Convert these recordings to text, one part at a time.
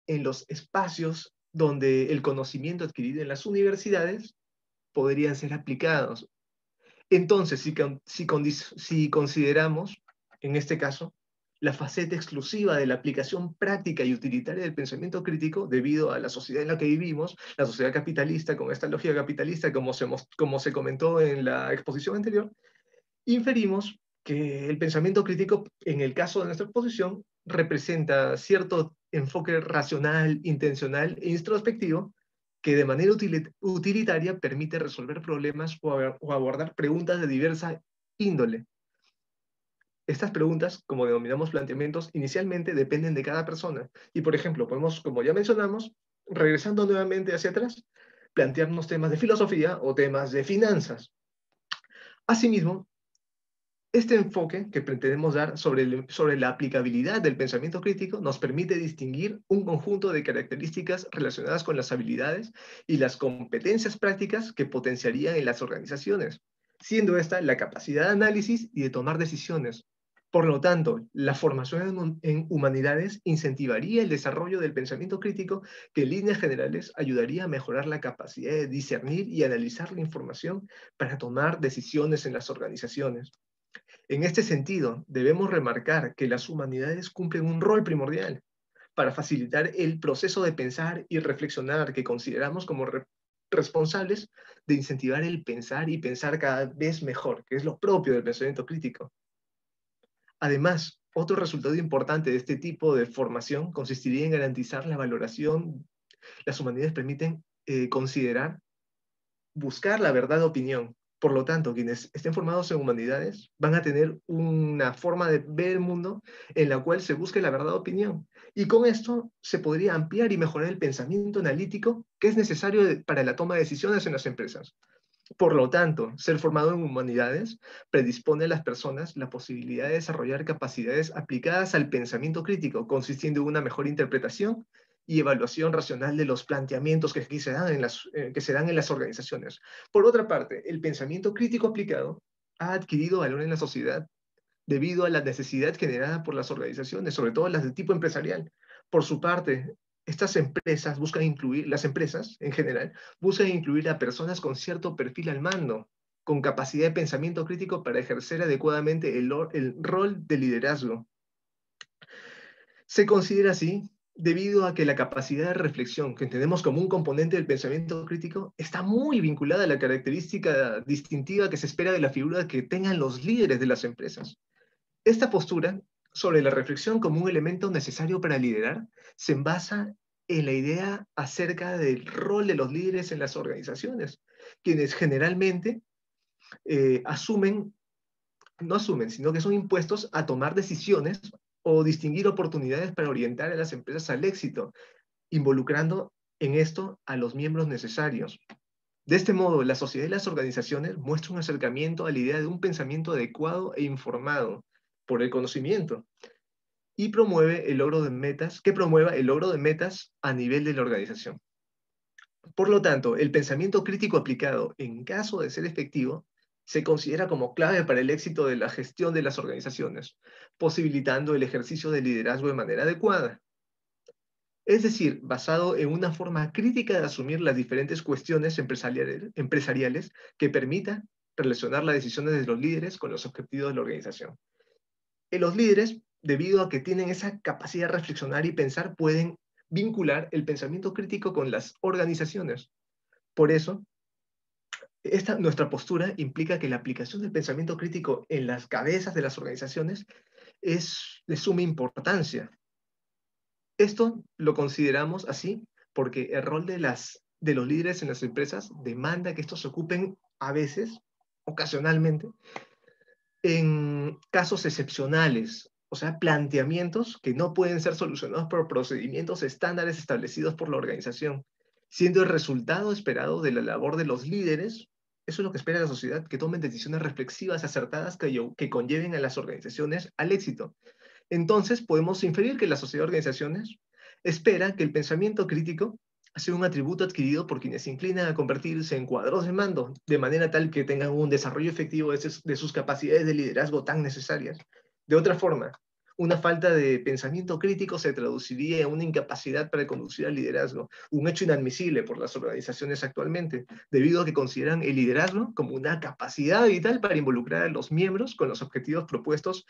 en los espacios donde el conocimiento adquirido en las universidades podrían ser aplicados. Entonces, si consideramos, en este caso, la faceta exclusiva de la aplicación práctica y utilitaria del pensamiento crítico, debido a la sociedad en la que vivimos, la sociedad capitalista, con esta lógica capitalista, como se comentó en la exposición anterior, inferimos que el pensamiento crítico, en el caso de nuestra exposición, representa cierto enfoque racional, intencional e introspectivo que de manera utilitaria permite resolver problemas o abordar preguntas de diversa índole. Estas preguntas, como denominamos planteamientos, inicialmente dependen de cada persona. Y, por ejemplo, podemos, como ya mencionamos, regresando nuevamente hacia atrás, plantearnos temas de filosofía o temas de finanzas. Asimismo, este enfoque que pretendemos dar sobre la aplicabilidad del pensamiento crítico nos permite distinguir un conjunto de características relacionadas con las habilidades y las competencias prácticas que potenciarían en las organizaciones, siendo esta la capacidad de análisis y de tomar decisiones. Por lo tanto, la formación en humanidades incentivaría el desarrollo del pensamiento crítico que en líneas generales ayudaría a mejorar la capacidad de discernir y analizar la información para tomar decisiones en las organizaciones. En este sentido, debemos remarcar que las humanidades cumplen un rol primordial para facilitar el proceso de pensar y reflexionar que consideramos como responsables de incentivar el pensar y pensar cada vez mejor, que es lo propio del pensamiento crítico. Además, otro resultado importante de este tipo de formación consistiría en garantizar la valoración. Las humanidades permiten considerar, buscar la verdad de opinión. Por lo tanto, quienes estén formados en humanidades van a tener una forma de ver el mundo en la cual se busque la verdad de opinión. Y con esto se podría ampliar y mejorar el pensamiento analítico que es necesario para la toma de decisiones en las empresas. Por lo tanto, ser formado en humanidades predispone a las personas la posibilidad de desarrollar capacidades aplicadas al pensamiento crítico, consistiendo en una mejor interpretación y evaluación racional de los planteamientos que se dan en las organizaciones. Por otra parte, el pensamiento crítico aplicado ha adquirido valor en la sociedad debido a la necesidad generada por las organizaciones, sobre todo las de tipo empresarial. Por su parte, estas empresas buscan incluir, las empresas en general, buscan incluir a personas con cierto perfil al mando, con capacidad de pensamiento crítico para ejercer adecuadamente el rol de liderazgo. Se considera así debido a que la capacidad de reflexión que entendemos como un componente del pensamiento crítico está muy vinculada a la característica distintiva que se espera de la figura que tengan los líderes de las empresas. Esta postura sobre la reflexión como un elemento necesario para liderar se basa en la idea acerca del rol de los líderes en las organizaciones, quienes generalmente asumen, no asumen, sino que son impuestos a tomar decisiones o distinguir oportunidades para orientar a las empresas al éxito, involucrando en esto a los miembros necesarios. De este modo, la sociedad y las organizaciones muestran un acercamiento a la idea de un pensamiento adecuado e informado por el conocimiento y promueve el logro de metas, que promueva el logro de metas a nivel de la organización. Por lo tanto, el pensamiento crítico aplicado, en caso de ser efectivo, se considera como clave para el éxito de la gestión de las organizaciones, posibilitando el ejercicio de liderazgo de manera adecuada. Es decir, basado en una forma crítica de asumir las diferentes cuestiones empresariales que permita relacionar las decisiones de los líderes con los objetivos de la organización. Los líderes, debido a que tienen esa capacidad de reflexionar y pensar, pueden vincular el pensamiento crítico con las organizaciones. Por eso, nuestra postura implica que la aplicación del pensamiento crítico en las cabezas de las organizaciones es de suma importancia. Esto lo consideramos así porque el rol de los líderes en las empresas demanda que estos se ocupen a veces, ocasionalmente, en casos excepcionales, o sea, planteamientos que no pueden ser solucionados por procedimientos estándares establecidos por la organización, siendo el resultado esperado de la labor de los líderes. Eso es lo que espera la sociedad, que tomen decisiones reflexivas acertadas que conlleven a las organizaciones al éxito. Entonces, podemos inferir que la sociedad de organizaciones espera que el pensamiento crítico sea un atributo adquirido por quienes se inclinan a convertirse en cuadros de mando, de manera tal que tengan un desarrollo efectivo de sus capacidades de liderazgo tan necesarias. De otra forma, Una falta de pensamiento crítico se traduciría en una incapacidad para conducir al liderazgo, un hecho inadmisible por las organizaciones actualmente, debido a que consideran el liderazgo como una capacidad vital para involucrar a los miembros con los objetivos propuestos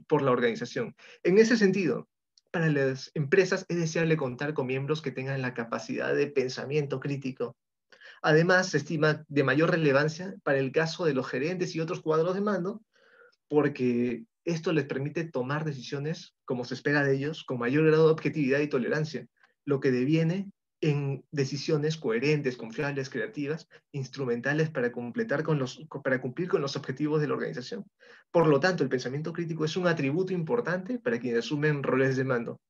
por la organización. En ese sentido, para las empresas es deseable contar con miembros que tengan la capacidad de pensamiento crítico. Además, se estima de mayor relevancia para el caso de los gerentes y otros cuadros de mando, porque esto les permite tomar decisiones, como se espera de ellos, con mayor grado de objetividad y tolerancia, lo que deviene en decisiones coherentes, confiables, creativas, instrumentales para cumplir con los objetivos de la organización. Por lo tanto, el pensamiento crítico es un atributo importante para quienes asumen roles de mando.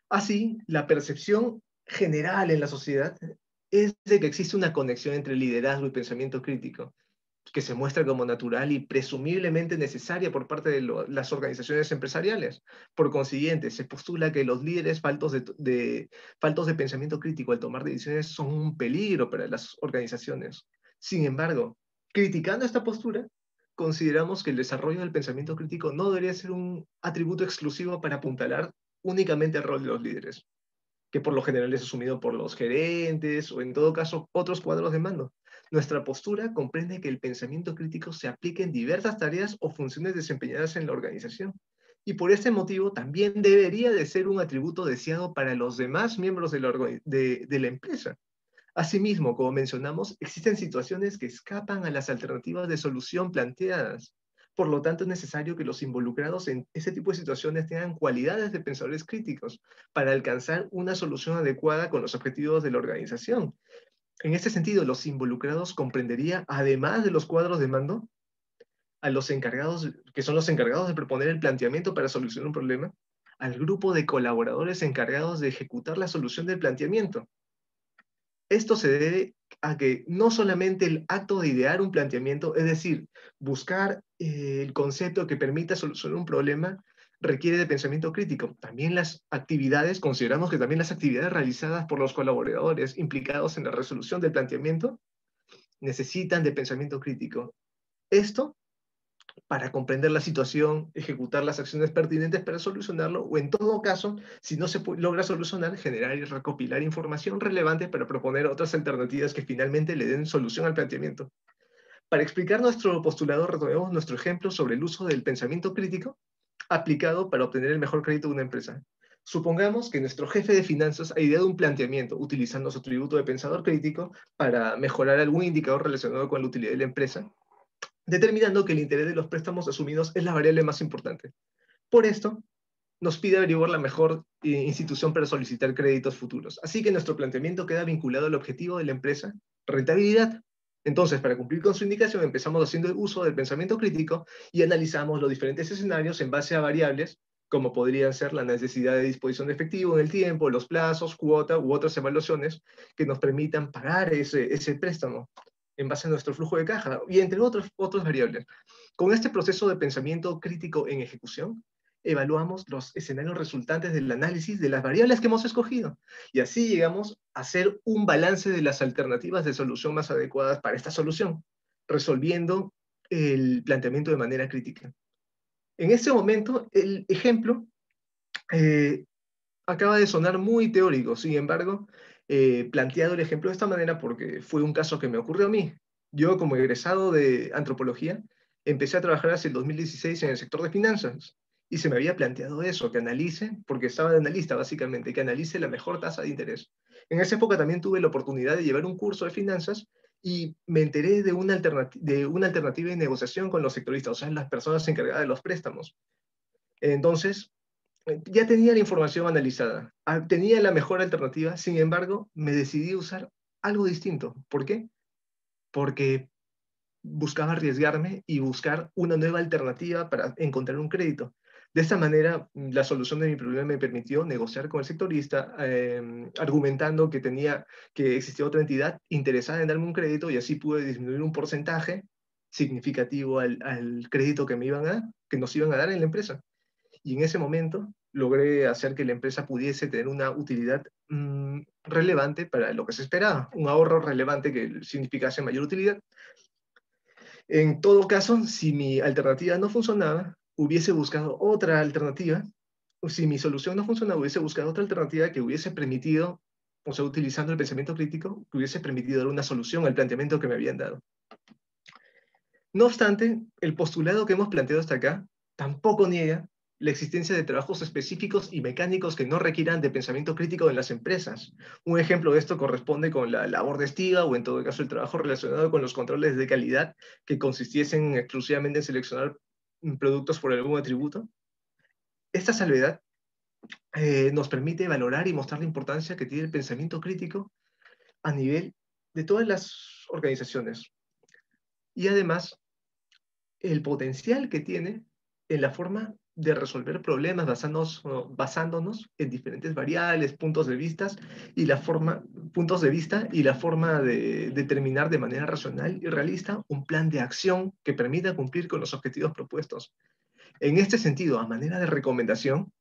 Así, la percepción general en la sociedad es de que existe una conexión entre liderazgo y pensamiento crítico, que se muestra como natural y presumiblemente necesaria por parte de las organizaciones empresariales. Por consiguiente, se postula que los líderes faltos de pensamiento crítico al tomar decisiones son un peligro para las organizaciones. Sin embargo, criticando esta postura, consideramos que el desarrollo del pensamiento crítico no debería ser un atributo exclusivo para apuntalar únicamente el rol de los líderes, que por lo general es asumido por los gerentes o en todo caso otros cuadros de mando. Nuestra postura comprende que el pensamiento crítico se aplica en diversas tareas o funciones desempeñadas en la organización. Y por este motivo también debería de ser un atributo deseado para los demás miembros de la empresa. Asimismo, como mencionamos, existen situaciones que escapan a las alternativas de solución planteadas. Por lo tanto, es necesario que los involucrados en ese tipo de situaciones tengan cualidades de pensadores críticos para alcanzar una solución adecuada con los objetivos de la organización. En este sentido, los involucrados comprendería, además de los cuadros de mando, a los encargados, que son los encargados de proponer el planteamiento para solucionar un problema, al grupo de colaboradores encargados de ejecutar la solución del planteamiento. Esto se debe a que no solamente el acto de idear un planteamiento, es decir, buscar el concepto que permita solucionar un problema, requiere de pensamiento crítico. También las actividades, consideramos que también las actividades realizadas por los colaboradores implicados en la resolución del planteamiento necesitan de pensamiento crítico. Esto para comprender la situación, ejecutar las acciones pertinentes para solucionarlo, o en todo caso, si no se logra solucionar, generar y recopilar información relevante para proponer otras alternativas que finalmente le den solución al planteamiento. Para explicar nuestro postulado, retomemos nuestro ejemplo sobre el uso del pensamiento crítico aplicado para obtener el mejor crédito de una empresa. Supongamos que nuestro jefe de finanzas ha ideado un planteamiento utilizando su atributo de pensador crítico para mejorar algún indicador relacionado con la utilidad de la empresa, determinando que el interés de los préstamos asumidos es la variable más importante. Por esto, nos pide averiguar la mejor institución para solicitar créditos futuros. Así que nuestro planteamiento queda vinculado al objetivo de la empresa, rentabilidad. Entonces, para cumplir con su indicación, empezamos haciendo uso del pensamiento crítico y analizamos los diferentes escenarios en base a variables, como podrían ser la necesidad de disposición de efectivo en el tiempo, los plazos, cuota u otras evaluaciones que nos permitan pagar ese préstamo en base a nuestro flujo de caja y entre otras variables. Con este proceso de pensamiento crítico en ejecución, evaluamos los escenarios resultantes del análisis de las variables que hemos escogido y así llegamos a hacer un balance de las alternativas de solución más adecuadas para esta solución, resolviendo el planteamiento de manera crítica. En este momento, el ejemplo acaba de sonar muy teórico, sin embargo, planteado el ejemplo de esta manera porque fue un caso que me ocurrió a mí. Yo, como egresado de antropología, empecé a trabajar hacia el 2016 en el sector de finanzas y se me había planteado eso, que analice, porque estaba de analista básicamente, que analice la mejor tasa de interés. En esa época también tuve la oportunidad de llevar un curso de finanzas y me enteré de una alternativa de negociación con los sectoristas, o sea, las personas encargadas de los préstamos. Entonces, ya tenía la información analizada, tenía la mejor alternativa, sin embargo, me decidí a usar algo distinto. ¿Por qué? Porque buscaba arriesgarme y buscar una nueva alternativa para encontrar un crédito. De esta manera, la solución de mi problema me permitió negociar con el sectorista, argumentando que existía otra entidad interesada en darme un crédito y así pude disminuir un porcentaje significativo al crédito que nos iban a dar en la empresa. Y en ese momento logré hacer que la empresa pudiese tener una utilidad relevante para lo que se esperaba, un ahorro relevante que significase mayor utilidad. En todo caso, si mi alternativa no funcionaba, hubiese buscado otra alternativa. Si mi solución no funciona, hubiese buscado otra alternativa que hubiese permitido, o sea, utilizando el pensamiento crítico, que hubiese permitido dar una solución al planteamiento que me habían dado. No obstante, el postulado que hemos planteado hasta acá tampoco niega la existencia de trabajos específicos y mecánicos que no requieran de pensamiento crítico en las empresas. Un ejemplo de esto corresponde con la labor de estiga o en todo caso el trabajo relacionado con los controles de calidad que consistiesen exclusivamente en seleccionar productos por algún atributo. Esta salvedad nos permite valorar y mostrar la importancia que tiene el pensamiento crítico a nivel de todas las organizaciones. Y además, el potencial que tiene en la forma de resolver problemas basándonos en diferentes variables, puntos de vista y la forma de determinar de manera racional y realista un plan de acción que permita cumplir con los objetivos propuestos. En este sentido, a manera de recomendación,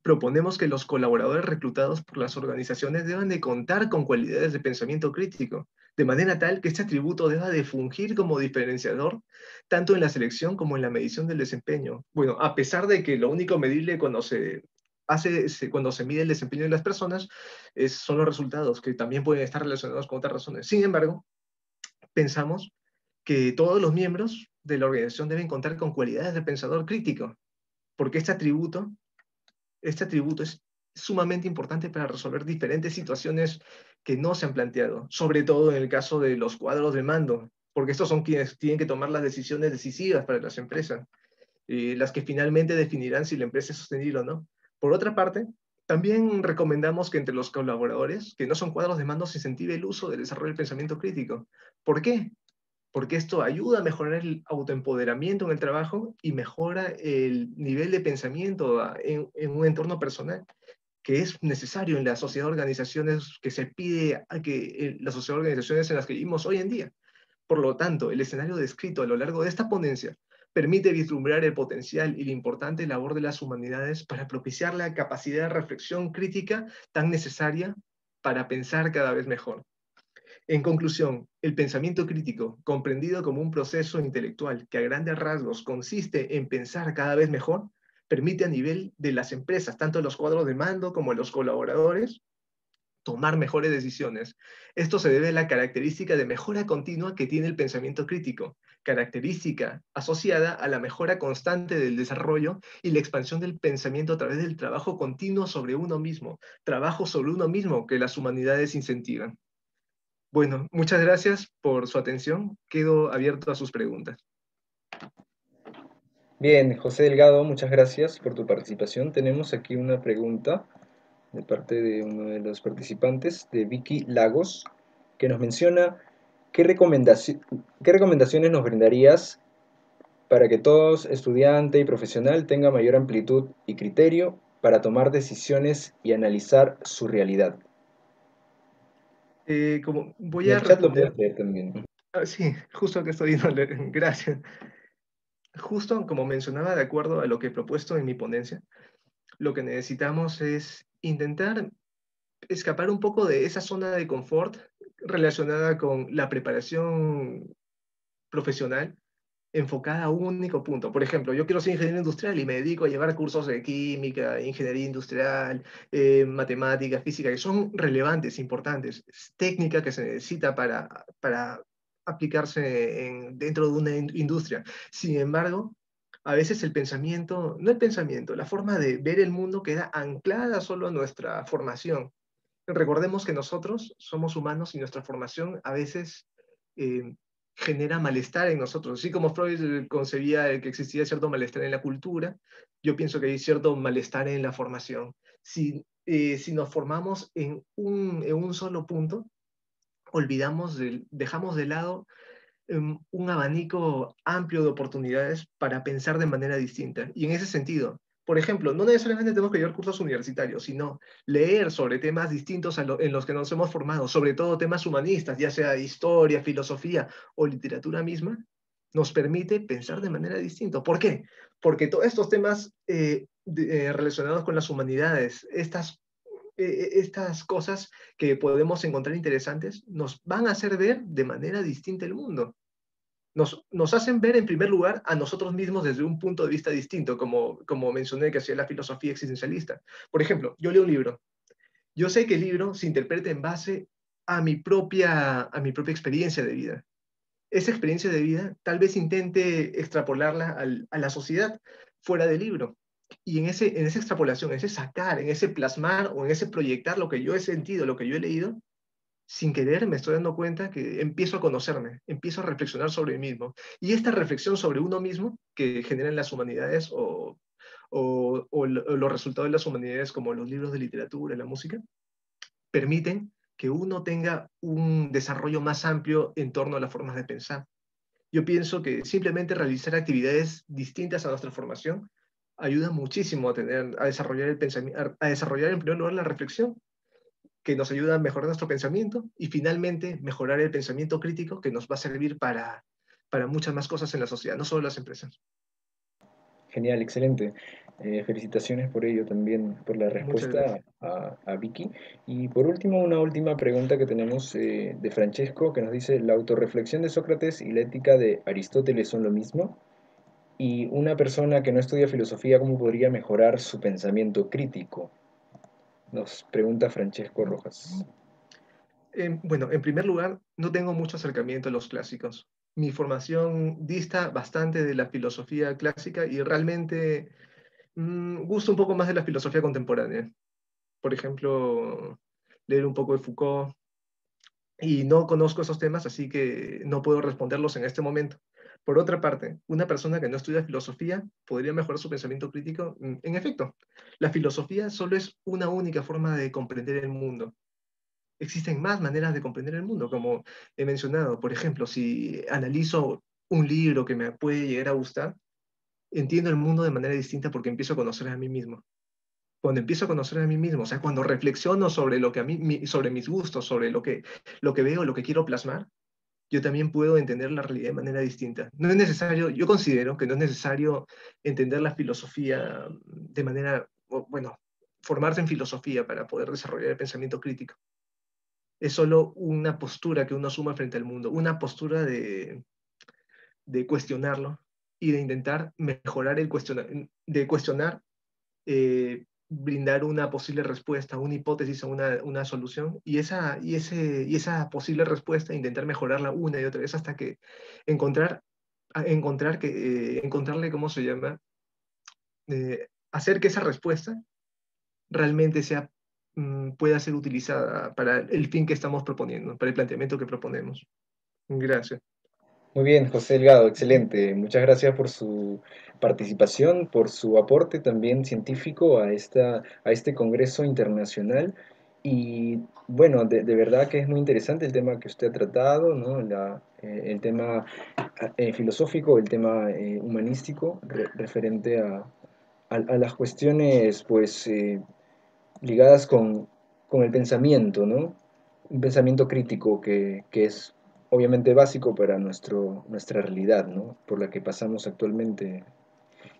proponemos que los colaboradores reclutados por las organizaciones deban de contar con cualidades de pensamiento crítico, de manera tal que este atributo deba de fungir como diferenciador tanto en la selección como en la medición del desempeño. Bueno, a pesar de que lo único medible cuando se mide el desempeño de las personas son los resultados, que también pueden estar relacionados con otras razones. Sin embargo, pensamos que todos los miembros de la organización deben contar con cualidades de pensador crítico, porque este atributo es sumamente importante para resolver diferentes situaciones que no se han planteado, sobre todo en el caso de los cuadros de mando, porque estos son quienes tienen que tomar las decisiones decisivas para las empresas, las que finalmente definirán si la empresa es sostenible o no. Por otra parte, también recomendamos que entre los colaboradores, que no son cuadros de mando, se incentive el uso del desarrollo del pensamiento crítico. ¿Por qué? Porque esto ayuda a mejorar el autoempoderamiento en el trabajo y mejora el nivel de pensamiento en un entorno personal, que es necesario en la sociedad de organizaciones que se pide a que la sociedad de organizaciones en las que vivimos hoy en día. Por lo tanto, el escenario descrito a lo largo de esta ponencia permite vislumbrar el potencial y la importante labor de las humanidades para propiciar la capacidad de reflexión crítica tan necesaria para pensar cada vez mejor. En conclusión, el pensamiento crítico, comprendido como un proceso intelectual que a grandes rasgos consiste en pensar cada vez mejor, permite a nivel de las empresas, tanto los cuadros de mando como los colaboradores, tomar mejores decisiones. Esto se debe a la característica de mejora continua que tiene el pensamiento crítico, característica asociada a la mejora constante del desarrollo y la expansión del pensamiento a través del trabajo continuo sobre uno mismo, trabajo sobre uno mismo que las humanidades incentivan. Bueno, muchas gracias por su atención. Quedo abierto a sus preguntas. Bien, José Delgado, muchas gracias por tu participación. Tenemos aquí una pregunta de parte de uno de los participantes, de Vicky Lagos, que nos menciona qué recomendaciones nos brindarías para que todo estudiante y profesional tenga mayor amplitud y criterio para tomar decisiones y analizar su realidad. Como voy En a el chat lo responder, puedes leer también. sí, justo que estoy viendo, gracias. Justo como mencionaba, de acuerdo a lo que he propuesto en mi ponencia, lo que necesitamos es intentar escapar un poco de esa zona de confort relacionada con la preparación profesional enfocada a un único punto. Por ejemplo, yo quiero ser ingeniero industrial y me dedico a llevar cursos de química, ingeniería industrial, matemática, física, que son relevantes, importantes, es técnica que se necesita para aplicarse dentro de una industria. Sin embargo, a veces el pensamiento, no el pensamiento, la forma de ver el mundo queda anclada solo a nuestra formación. Recordemos que nosotros somos humanos y nuestra formación a veces eh, genera malestar en nosotros. Así como Freud concebía que existía cierto malestar en la cultura, yo pienso que hay cierto malestar en la formación. Si nos formamos en un solo punto, dejamos de lado un abanico amplio de oportunidades para pensar de manera distinta. Y en ese sentido, por ejemplo, no necesariamente tenemos que llevar cursos universitarios, sino leer sobre temas distintos en los que nos hemos formado, sobre todo temas humanistas, ya sea historia, filosofía o literatura misma, nos permite pensar de manera distinta. ¿Por qué? Porque todos estos temas relacionados con las humanidades, estas cosas que podemos encontrar interesantes, nos van a hacer ver de manera distinta el mundo. nos hacen ver en primer lugar a nosotros mismos desde un punto de vista distinto, como mencioné que hacía la filosofía existencialista. Por ejemplo, yo leo un libro. Yo sé que el libro se interpreta en base a mi propia experiencia de vida. Esa experiencia de vida tal vez intente extrapolarla a la sociedad fuera del libro. Y en esa extrapolación, en ese sacar, en ese plasmar o en ese proyectar lo que yo he sentido, lo que yo he leído, sin querer me estoy dando cuenta que empiezo a conocerme, empiezo a reflexionar sobre mí mismo. Y esta reflexión sobre uno mismo que generan las humanidades o los resultados de las humanidades como los libros de literatura, la música, permiten que uno tenga un desarrollo más amplio en torno a las formas de pensar. Yo pienso que simplemente realizar actividades distintas a nuestra formación ayuda muchísimo a desarrollar el pensamiento, a desarrollar en primer lugar la reflexión, que nos ayuda a mejorar nuestro pensamiento y finalmente mejorar el pensamiento crítico que nos va a servir para muchas más cosas en la sociedad, no solo las empresas. Genial, excelente. Felicitaciones por ello también, por la Muchas gracias. respuesta a Vicky. Y por último, una última pregunta que tenemos de Francesco, que nos dice, ¿la autorreflexión de Sócrates y la ética de Aristóteles son lo mismo? Y una persona que no estudia filosofía, ¿cómo podría mejorar su pensamiento crítico? Nos pregunta Francesco Rojas. Bueno, en primer lugar, no tengo mucho acercamiento a los clásicos. Mi formación dista bastante de la filosofía clásica y realmente gusto un poco más de la filosofía contemporánea. Por ejemplo, leer un poco de Foucault, y no conozco esos temas, así que no puedo responderlos en este momento. Por otra parte, una persona que no estudia filosofía podría mejorar su pensamiento crítico. En efecto, la filosofía solo es una única forma de comprender el mundo. Existen más maneras de comprender el mundo, como he mencionado. Por ejemplo, si analizo un libro que me puede llegar a gustar, entiendo el mundo de manera distinta porque empiezo a conocer a mí mismo. Cuando empiezo a conocer a mí mismo, o sea, cuando reflexiono sobre lo que sobre mis gustos, sobre lo que veo, lo que quiero plasmar, yo también puedo entender la realidad de manera distinta. No es necesario, yo considero que no es necesario entender la filosofía de manera, bueno, formarse en filosofía para poder desarrollar el pensamiento crítico. Es solo una postura que uno asuma frente al mundo, una postura de cuestionarlo y de intentar mejorar de cuestionar, brindar una posible respuesta, una hipótesis o una solución, y esa posible respuesta intentar mejorarla una y otra vez hasta que encontrar, encontrarle, ¿cómo se llama? Hacer que esa respuesta realmente pueda ser utilizada para el fin que estamos proponiendo, para el planteamiento que proponemos. Gracias. Muy bien, José Delgado, excelente. Muchas gracias por su participación, por su aporte también científico a este Congreso Internacional. Y bueno, de verdad que es muy interesante el tema que usted ha tratado, ¿no? El tema filosófico, el tema humanístico, referente a las cuestiones, pues, ligadas con el pensamiento, ¿no? Un pensamiento crítico que es obviamente básico para nuestra realidad, ¿no? Por la que pasamos actualmente.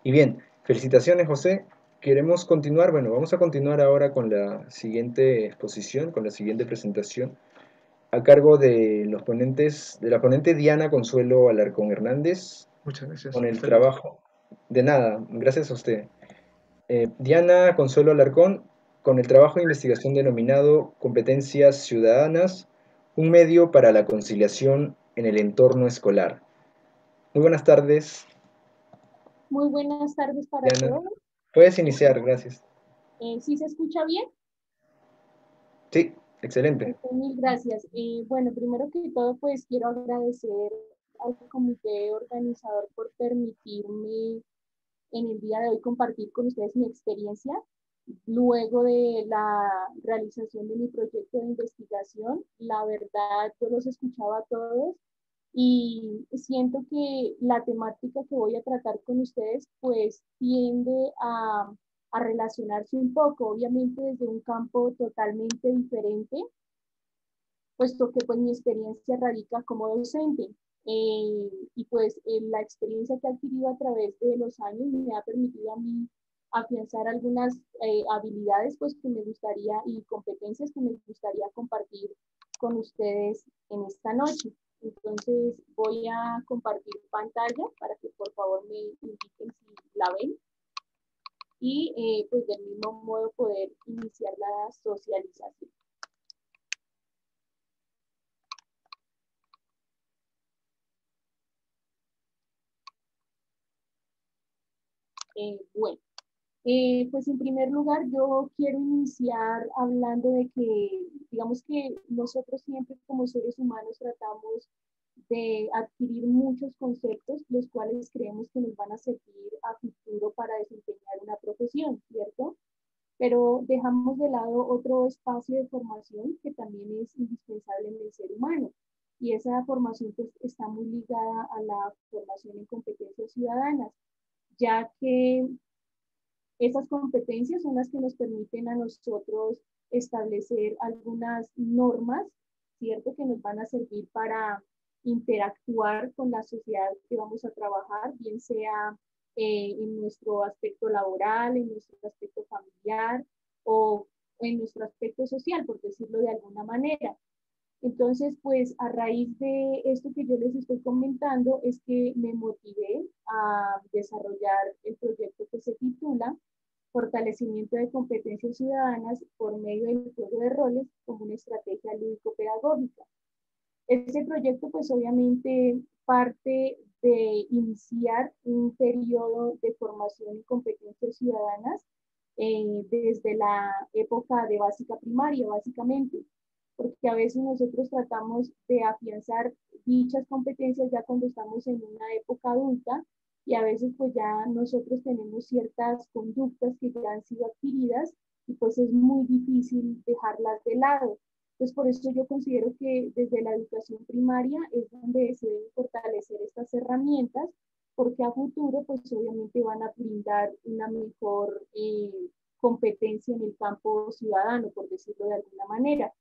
Y bien, felicitaciones, José. Queremos continuar, bueno, vamos a continuar ahora con la siguiente exposición, con la siguiente presentación, a cargo de los ponentes, de la ponente Diana Consuelo Alarcón Hernández, Muchas gracias. con el Hasta luego. trabajo. De nada, gracias a usted. Diana Consuelo Alarcón, con el trabajo de investigación denominado Competencias Ciudadanas, un medio para la conciliación en el entorno escolar. Muy buenas tardes, Muy buenas tardes para Diana. todos. Puedes iniciar, gracias. ¿Sí se escucha bien? Sí, excelente. Mil gracias. Bueno, primero que todo, pues quiero agradecer al comité organizador por permitirme en el día de hoy compartir con ustedes mi experiencia luego de la realización de mi proyecto de investigación. La verdad, yo los escuchaba a todos y siento que la temática que voy a tratar con ustedes pues tiende a relacionarse un poco, obviamente desde un campo totalmente diferente, puesto que pues mi experiencia radica como docente. Y pues la experiencia que he adquirido a través de los años me ha permitido a mí afianzar algunas habilidades pues que me gustaría y competencias que me gustaría compartir con ustedes en esta noche. Entonces voy a compartir pantalla para que por favor me indiquen si la ven y pues del mismo modo poder iniciar la socialización. Bueno, pues en primer lugar yo quiero iniciar hablando de que, digamos que nosotros siempre como seres humanos tratamos de adquirir muchos conceptos, los cuales creemos que nos van a servir a futuro para desempeñar una profesión, ¿cierto? Pero dejamos de lado otro espacio de formación que también es indispensable en el ser humano. Y esa formación pues, está muy ligada a la formación en competencias ciudadanas, ya que esas competencias son las que nos permiten a nosotros establecer algunas normas, ¿cierto? Que nos van a servir para interactuar con la sociedad que vamos a trabajar, bien sea en nuestro aspecto laboral, en nuestro aspecto familiar o en nuestro aspecto social, por decirlo de alguna manera. Entonces, pues a raíz de esto que yo les estoy comentando, es que me motivé a desarrollar el proyecto que se titula Fortalecimiento de competencias ciudadanas por medio del juego de roles como una estrategia lúdico-pedagógica. Este proyecto, pues obviamente parte de iniciar un periodo de formación en competencias ciudadanas desde la época de básica primaria, básicamente, porque a veces nosotros tratamos de afianzar dichas competencias ya cuando estamos en una época adulta y a veces pues ya nosotros tenemos ciertas conductas que ya han sido adquiridas y pues es muy difícil dejarlas de lado. Entonces, por eso yo considero que desde la educación primaria es donde se deben fortalecer estas herramientas, porque a futuro, pues obviamente van a brindar una mejor competencia en el campo ciudadano, por decirlo de alguna manera.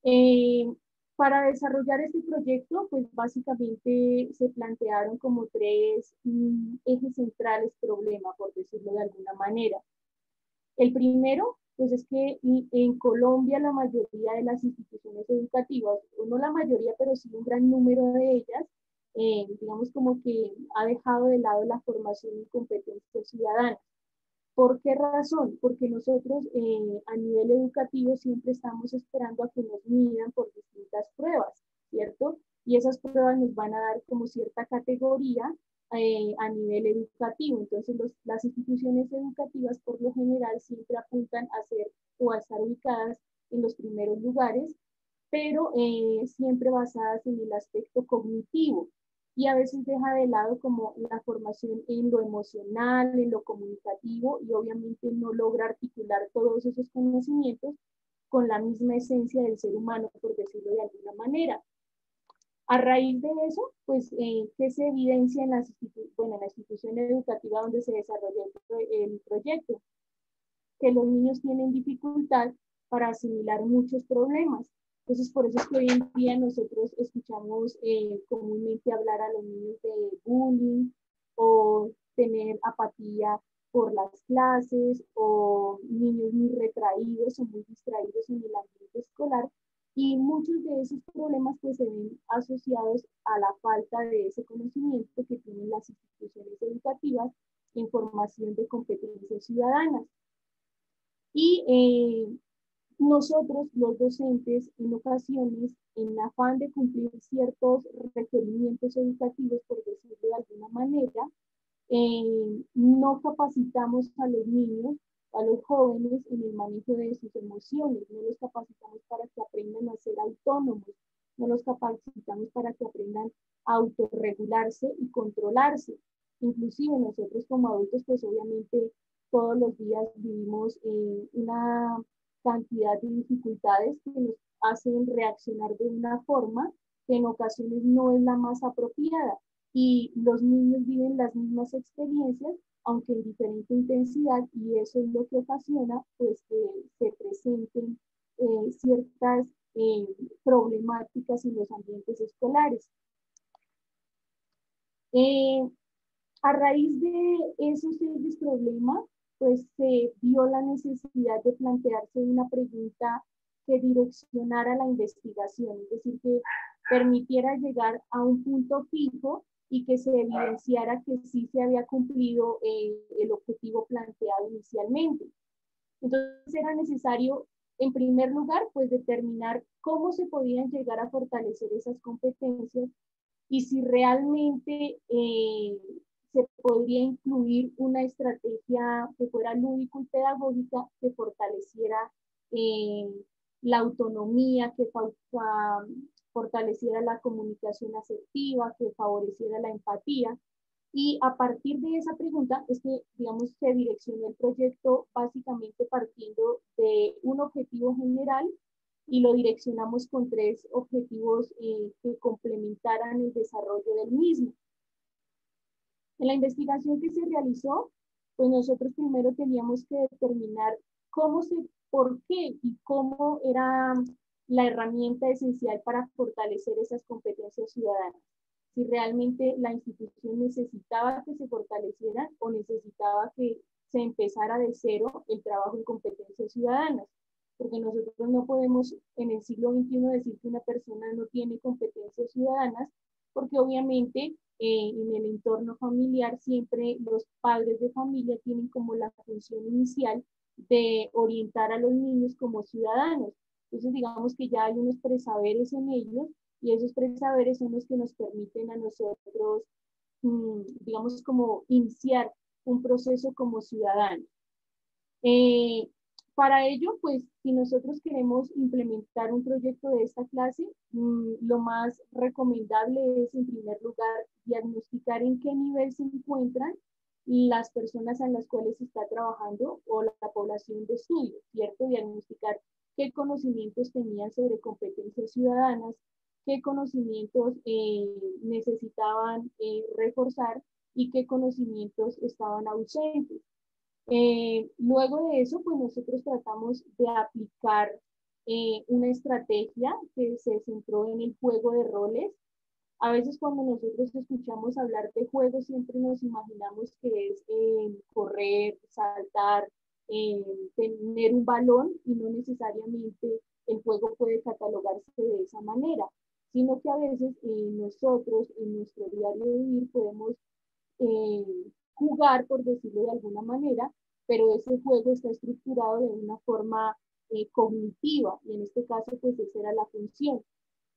Eh, para desarrollar este proyecto, pues básicamente se plantearon como tres ejes centrales problema, por decirlo de alguna manera. El primero, pues es que en Colombia la mayoría de las instituciones educativas, o no la mayoría, pero sí un gran número de ellas, digamos como que ha dejado de lado la formación y competencias ciudadanas. ¿Por qué razón? Porque nosotros a nivel educativo siempre estamos esperando a que nos midan por distintas pruebas, ¿cierto? Y esas pruebas nos van a dar como cierta categoría a nivel educativo. Entonces, las instituciones educativas por lo general siempre apuntan a ser o a estar ubicadas en los primeros lugares, pero siempre basadas en el aspecto cognitivo y a veces deja de lado como la formación en lo emocional, en lo comunicativo y obviamente no logra articular todos esos conocimientos con la misma esencia del ser humano, por decirlo de alguna manera. A raíz de eso, pues, ¿qué se evidencia en, en la institución educativa donde se desarrolló el proyecto? Que los niños tienen dificultad para asimilar muchos problemas. Entonces, por eso es que hoy en día nosotros escuchamos comúnmente hablar a los niños de bullying o tener apatía por las clases o niños muy retraídos o muy distraídos en el ambiente escolar y muchos de esos problemas pues se ven asociados a la falta de ese conocimiento que tienen las instituciones educativas en formación de competencias ciudadanas. Y nosotros, los docentes, en ocasiones, en afán de cumplir ciertos requerimientos educativos, por decirlo de alguna manera, no capacitamos a los niños, a los jóvenes en el manejo de sus emociones, no los capacitamos para que aprendan a ser autónomos, no los capacitamos para que aprendan a autorregularse y controlarse. Inclusive nosotros como adultos, pues obviamente todos los días vivimos una cantidad de dificultades que nos hacen reaccionar de una forma que en ocasiones no es la más apropiada y los niños viven las mismas experiencias, aunque en diferente intensidad, y eso es lo que ocasiona pues que se presenten ciertas problemáticas en los ambientes escolares. A raíz de esos problemas, pues se vio la necesidad de plantearse una pregunta que direccionara la investigación, es decir, que permitiera llegar a un punto fijo y que se evidenciara que sí se había cumplido el objetivo planteado inicialmente. Entonces era necesario, en primer lugar, pues determinar cómo se podían llegar a fortalecer esas competencias y si realmente se podría incluir una estrategia que fuera lúdico y pedagógica que fortaleciera la autonomía, que fortaleciera la comunicación asertiva, que favoreciera la empatía. Y a partir de esa pregunta es que, digamos, se direccionó el proyecto básicamente partiendo de un objetivo general y lo direccionamos con 3 objetivos que complementaran el desarrollo del mismo. En la investigación que se realizó, pues nosotros primero teníamos que determinar por qué y cómo era la herramienta esencial para fortalecer esas competencias ciudadanas. Si realmente la institución necesitaba que se fortalecieran o necesitaba que se empezara de cero el trabajo en competencias ciudadanas. Porque nosotros no podemos en el siglo XXI decir que una persona no tiene competencias ciudadanas, porque obviamente en el entorno familiar siempre los padres de familia tienen como la función inicial de orientar a los niños como ciudadanos. Entonces digamos que ya hay unos presaberes en ellos y esos 3 saberes son los que nos permiten a nosotros, digamos, como iniciar un proceso como ciudadanos. Para ello, pues, si nosotros queremos implementar un proyecto de esta clase, lo más recomendable es, en primer lugar, diagnosticar en qué nivel se encuentran las personas en las cuales se está trabajando o la población de estudio, ¿cierto? Diagnosticar qué conocimientos tenían sobre competencias ciudadanas, qué conocimientos necesitaban reforzar y qué conocimientos estaban ausentes. Luego de eso, pues nosotros tratamos de aplicar una estrategia que se centró en el juego de roles. A veces cuando nosotros escuchamos hablar de juego, siempre nos imaginamos que es correr, saltar, tener un balón, y no necesariamente el juego puede catalogarse de esa manera, sino que a veces nosotros en nuestro diario vivir podemos jugar, por decirlo de alguna manera, pero ese juego está estructurado de una forma cognitiva, y en este caso pues esa era la función.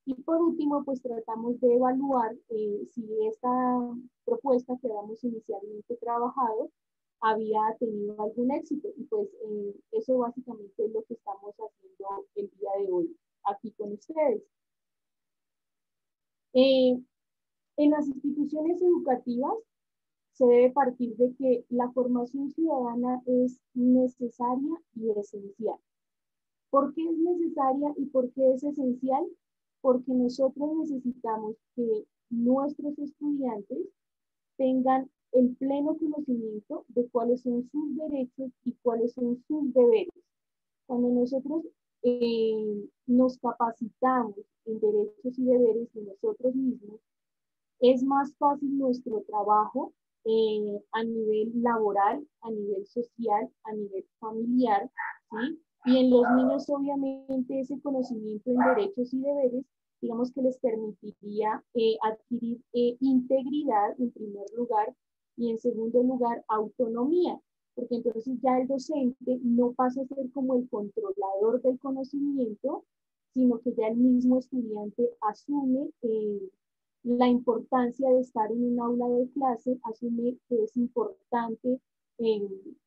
Y por último, pues tratamos de evaluar si esta propuesta que habíamos inicialmente trabajado había tenido algún éxito, y pues eso básicamente es lo que estamos haciendo el día de hoy aquí con ustedes. En las instituciones educativas se debe partir de que la formación ciudadana es necesaria y esencial. ¿Por qué es necesaria y por qué es esencial? Porque nosotros necesitamos que nuestros estudiantes tengan el pleno conocimiento de cuáles son sus derechos y cuáles son sus deberes. Cuando nosotros nos capacitamos en derechos y deberes de nosotros mismos, es más fácil nuestro trabajo a nivel laboral, a nivel social, a nivel familiar, ¿sí? Y en los niños, obviamente, ese conocimiento en derechos y deberes, digamos que les permitiría adquirir integridad, en primer lugar, y en segundo lugar, autonomía, porque entonces ya el docente no pasa a ser como el controlador del conocimiento, sino que ya el mismo estudiante asume la importancia de estar en un aula de clase, asume que es importante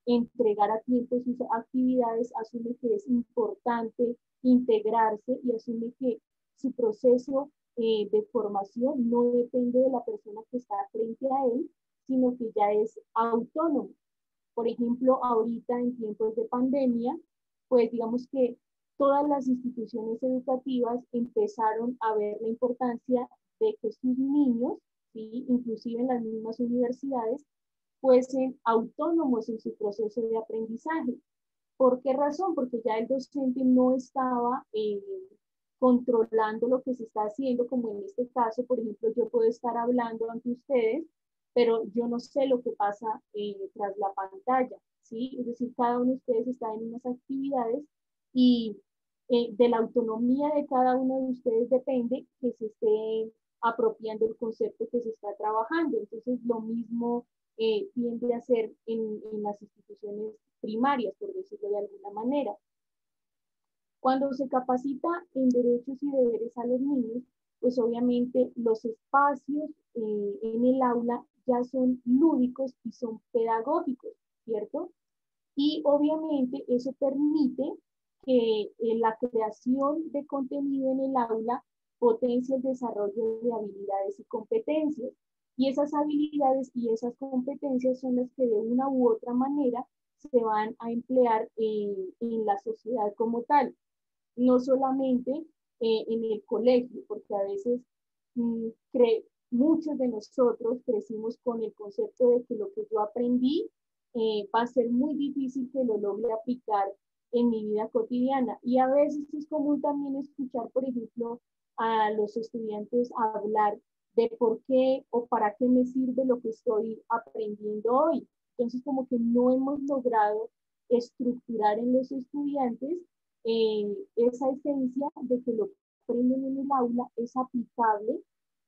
entregar a tiempo sus actividades, asume que es importante integrarse y asume que su proceso de formación no depende de la persona que está frente a él, sino que ya es autónomo. Por ejemplo, ahorita en tiempos de pandemia, pues digamos que todas las instituciones educativas empezaron a ver la importancia de que sus niños, ¿sí? Inclusive en las mismas universidades, fuesen autónomos en su proceso de aprendizaje. ¿Por qué razón? Porque ya el docente no estaba controlando lo que se está haciendo, como en este caso, por ejemplo, yo puedo estar hablando ante ustedes, pero yo no sé lo que pasa tras la pantalla, ¿sí? Es decir, cada uno de ustedes está en unas actividades y de la autonomía de cada uno de ustedes depende que se esté apropiando el concepto que se está trabajando. Entonces, lo mismo tiende a ser en las instituciones primarias, por decirlo de alguna manera. Cuando se capacita en derechos y deberes a los niños, pues obviamente los espacios en el aula ya son lúdicos y son pedagógicos, ¿cierto? Y obviamente eso permite que la creación de contenido en el aula potencie el desarrollo de habilidades y competencias. Y esas habilidades y esas competencias son las que de una u otra manera se van a emplear en la sociedad como tal. No solamente en el colegio, porque a veces mm, muchos de nosotros crecimos con el concepto de que lo que yo aprendí va a ser muy difícil que lo logre aplicar en mi vida cotidiana. Y a veces es común también escuchar, por ejemplo, a los estudiantes hablar de por qué o para qué me sirve lo que estoy aprendiendo hoy. Entonces, como que no hemos logrado estructurar en los estudiantes esa esencia de que lo que aprenden en el aula es aplicable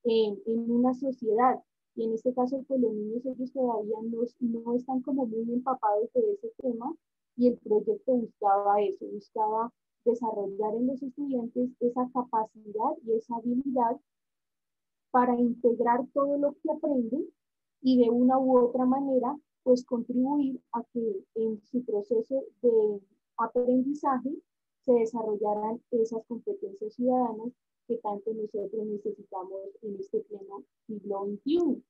en una sociedad. Y en este caso, pues los niños ellos todavía no están como muy empapados de ese tema y el proyecto buscaba eso, buscaba desarrollar en los estudiantes esa capacidad y esa habilidad para integrar todo lo que aprenden y de una u otra manera, pues contribuir a que en su proceso de aprendizaje se desarrollaran esas competencias ciudadanas que tanto nosotros necesitamos en este pleno siglo XXI.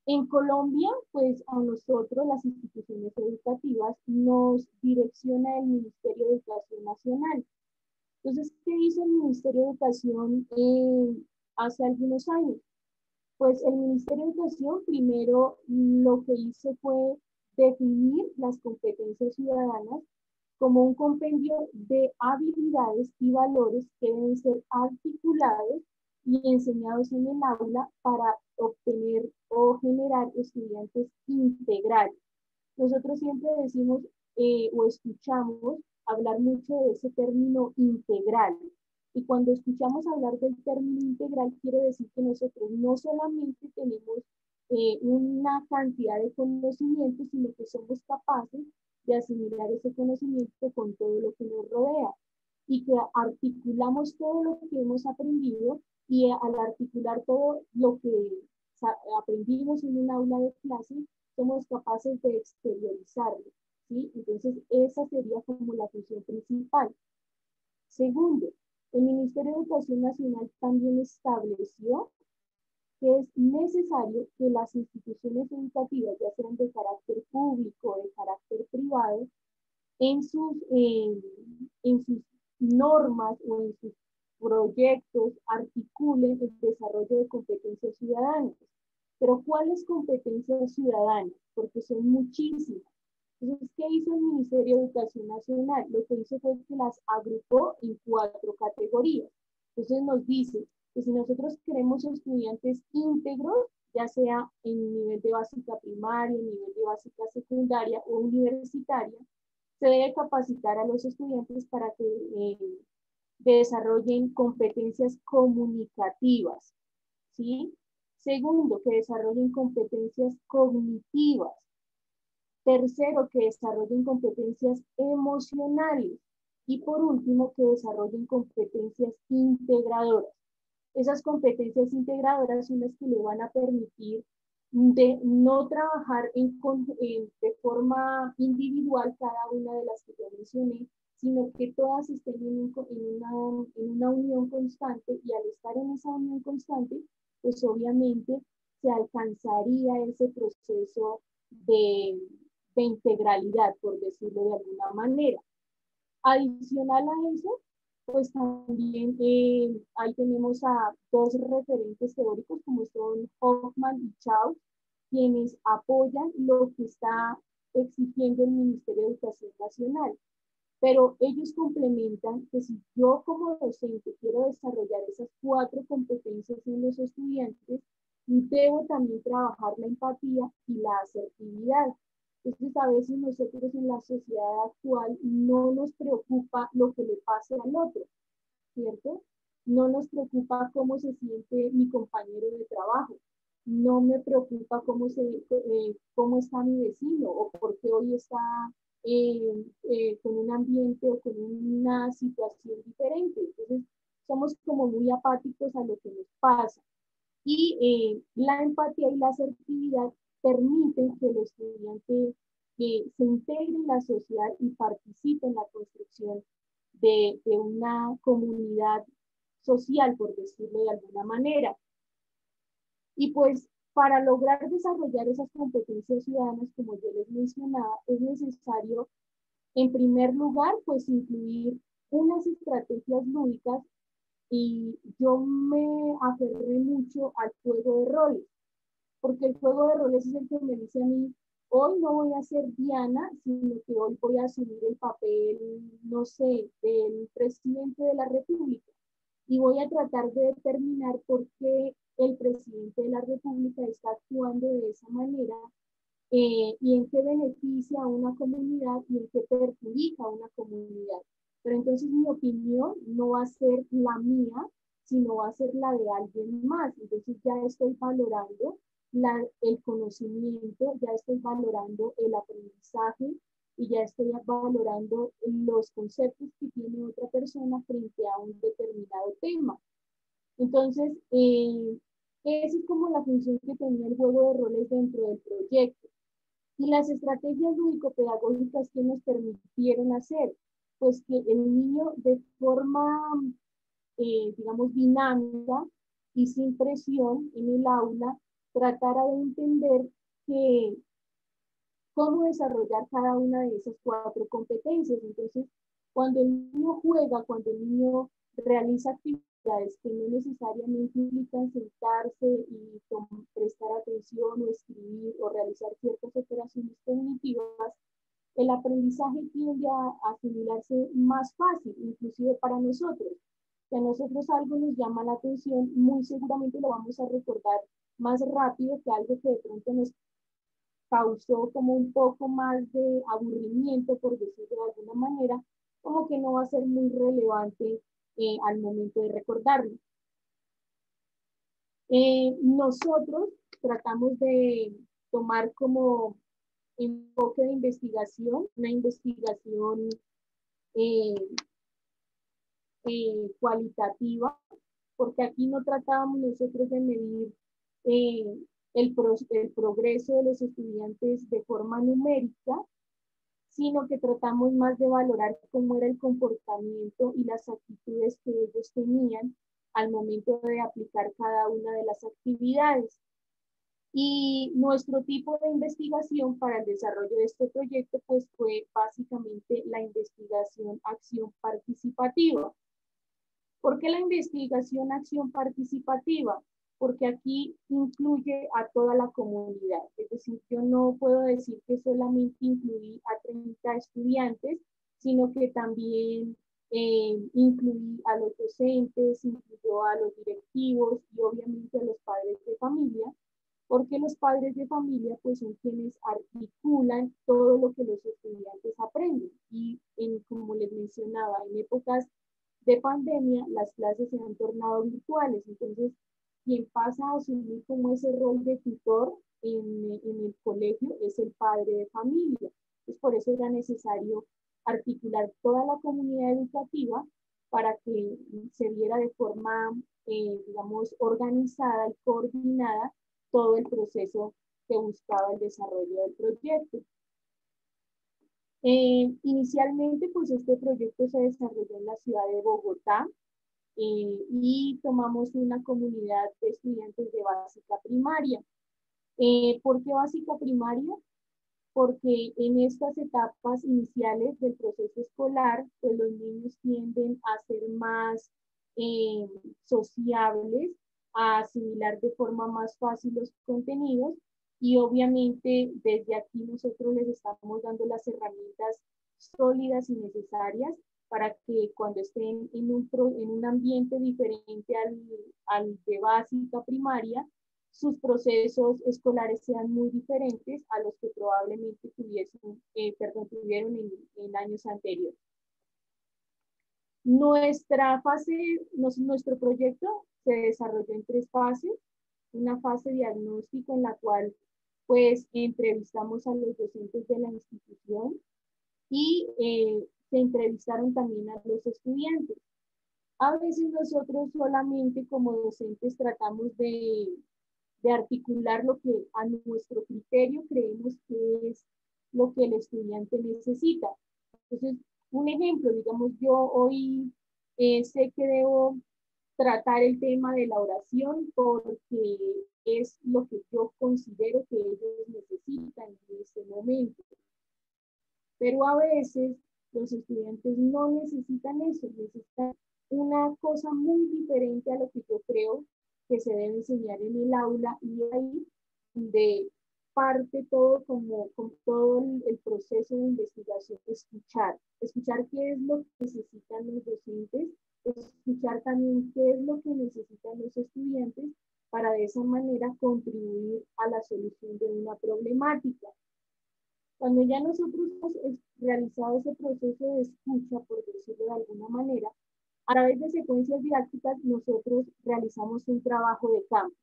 En Colombia, pues a nosotros, las instituciones educativas, nos direcciona el Ministerio de Educación Nacional. Entonces, ¿qué hizo el Ministerio de Educación hace algunos años? Pues el Ministerio de Educación primero lo que hizo fue definir las competencias ciudadanas como un compendio de habilidades y valores que deben ser articulados y enseñados en el aula para obtener o generar estudiantes integrales. Nosotros siempre decimos o escuchamos hablar mucho de ese término integral. Y cuando escuchamos hablar del término integral, quiere decir que nosotros no solamente tenemos una cantidad de conocimientos, sino que somos capaces de asimilar ese conocimiento con todo lo que nos rodea y que articulamos todo lo que hemos aprendido y al articular todo lo que aprendimos en un aula de clase, somos capaces de exteriorizarlo, ¿sí? Entonces, esa sería como la función principal. Segundo, el Ministerio de Educación Nacional también estableció que es necesario que las instituciones educativas, ya sean de carácter público o de carácter privado, en sus normas o en sus proyectos articulen el desarrollo de competencias ciudadanas. Pero ¿cuáles competencias ciudadanas? Porque son muchísimas. Entonces, ¿qué hizo el Ministerio de Educación Nacional? Lo que hizo fue que las agrupó en 4 categorías. Entonces nos dice que si nosotros queremos estudiantes íntegros, ya sea en nivel de básica primaria, en nivel de básica secundaria o universitaria, se debe capacitar a los estudiantes para que desarrollen competencias comunicativas, ¿sí? Segundo, que desarrollen competencias cognitivas. Tercero, que desarrollen competencias emocionales. Y por último, que desarrollen competencias integradoras. Esas competencias integradoras son las que le van a permitir de no trabajar de forma individual cada una de las que yo mencioné, sino que todas estén en una unión constante y al estar en esa unión constante, pues obviamente se alcanzaría ese proceso de integralidad, por decirlo de alguna manera. Adicional a eso, pues también ahí tenemos a 2 referentes teóricos como son Hoffman y Chao, quienes apoyan lo que está exigiendo el Ministerio de Educación Nacional. Pero ellos complementan que si yo como docente quiero desarrollar esas 4 competencias en los estudiantes, debo también trabajar la empatía y la asertividad. Entonces, a veces nosotros en la sociedad actual no nos preocupa lo que le pase al otro, ¿cierto? No nos preocupa cómo se siente mi compañero de trabajo, no me preocupa cómo está mi vecino o por qué hoy está con un ambiente o con una situación diferente. Entonces, somos como muy apáticos a lo que nos pasa. Y la empatía y la asertividad permiten que el estudiante se integre en la sociedad y participe en la construcción de una comunidad social, por decirlo de alguna manera. Y pues para lograr desarrollar esas competencias ciudadanas, como yo les mencionaba, es necesario, en primer lugar, pues incluir unas estrategias lúdicas y yo me aferré mucho al juego de roles, porque el juego de roles es el que me dice a mí, hoy no voy a ser Diana, sino que hoy voy a asumir el papel, no sé, del presidente de la República y voy a tratar de determinar por qué el presidente de la República está actuando de esa manera y en qué beneficia a una comunidad y en qué perjudica a una comunidad. Pero entonces mi opinión no va a ser la mía, sino va a ser la de alguien más. Entonces ya estoy valorando el conocimiento, ya estoy valorando el aprendizaje y ya estoy valorando los conceptos que tiene otra persona frente a un determinado tema. Entonces, esa es como la función que tenía el juego de roles dentro del proyecto. Y las estrategias lúdico-pedagógicas que nos permitieron hacer, pues que el niño de forma, digamos, dinámica y sin presión en el aula, tratara de entender que cómo desarrollar cada una de esas 4 competencias. Entonces, cuando el niño juega, cuando el niño realiza actividades que no necesariamente implican sentarse y prestar atención o escribir o realizar ciertas operaciones cognitivas, el aprendizaje tiende a asimilarse más fácil, inclusive para nosotros. Si a nosotros algo nos llama la atención, muy seguramente lo vamos a recordar más rápido que algo que de pronto nos causó como un poco más de aburrimiento, por decirlo de alguna manera, como que no va a ser muy relevante al momento de recordarlo. Nosotros tratamos de tomar como enfoque de investigación, una investigación eh, cualitativa, porque aquí no tratábamos nosotros de medir eh, el progreso de los estudiantes de forma numérica, sino que tratamos más de valorar cómo era el comportamiento y las actitudes que ellos tenían al momento de aplicar cada una de las actividades. Y nuestro tipo de investigación para el desarrollo de este proyecto pues fue básicamente la investigación acción participativa. ¿Por qué la investigación acción participativa? Porque aquí incluye a toda la comunidad. Es decir, yo no puedo decir que solamente incluí a 30 estudiantes, sino que también incluí a los docentes, incluyó a los directivos y obviamente a los padres de familia, porque los padres de familia pues son quienes articulan todo lo que los estudiantes aprenden. Y como les mencionaba, en épocas de pandemia, las clases se han tornado virtuales. Entonces, quien pasa a asumir como ese rol de tutor en el colegio es el padre de familia. Pues por eso era necesario articular toda la comunidad educativa para que se viera de forma, digamos, organizada y coordinada todo el proceso que buscaba el desarrollo del proyecto. Inicialmente, pues este proyecto se desarrolló en la ciudad de Bogotá y tomamos una comunidad de estudiantes de básica primaria. ¿Por qué básica primaria? Porque en estas etapas iniciales del proceso escolar, pues los niños tienden a ser más sociables, a asimilar de forma más fácil los contenidos y obviamente desde aquí nosotros les estamos dando las herramientas sólidas y necesarias para que cuando estén en un ambiente diferente al de básica primaria, sus procesos escolares sean muy diferentes a los que probablemente tuvieron en años anteriores. Nuestro proyecto se desarrolló en 3 fases. Una fase diagnóstico en la cual pues entrevistamos a los docentes de la institución y se entrevistaron también a los estudiantes. A veces nosotros solamente como docentes tratamos de articular lo que a nuestro criterio creemos que es lo que el estudiante necesita. Entonces, un ejemplo, digamos, yo hoy sé que debo tratar el tema de la oración porque es lo que yo considero que ellos necesitan en este momento. Pero a veces los estudiantes no necesitan eso, necesitan una cosa muy diferente a lo que yo creo que se debe enseñar en el aula, y ahí de parte todo con todo el proceso de investigación, escuchar qué es lo que necesitan los docentes, escuchar también qué es lo que necesitan los estudiantes para de esa manera contribuir a la solución de una problemática. Cuando ya nosotros hemos realizado ese proceso de escucha, por decirlo de alguna manera, a través de secuencias didácticas nosotros realizamos un trabajo de campo.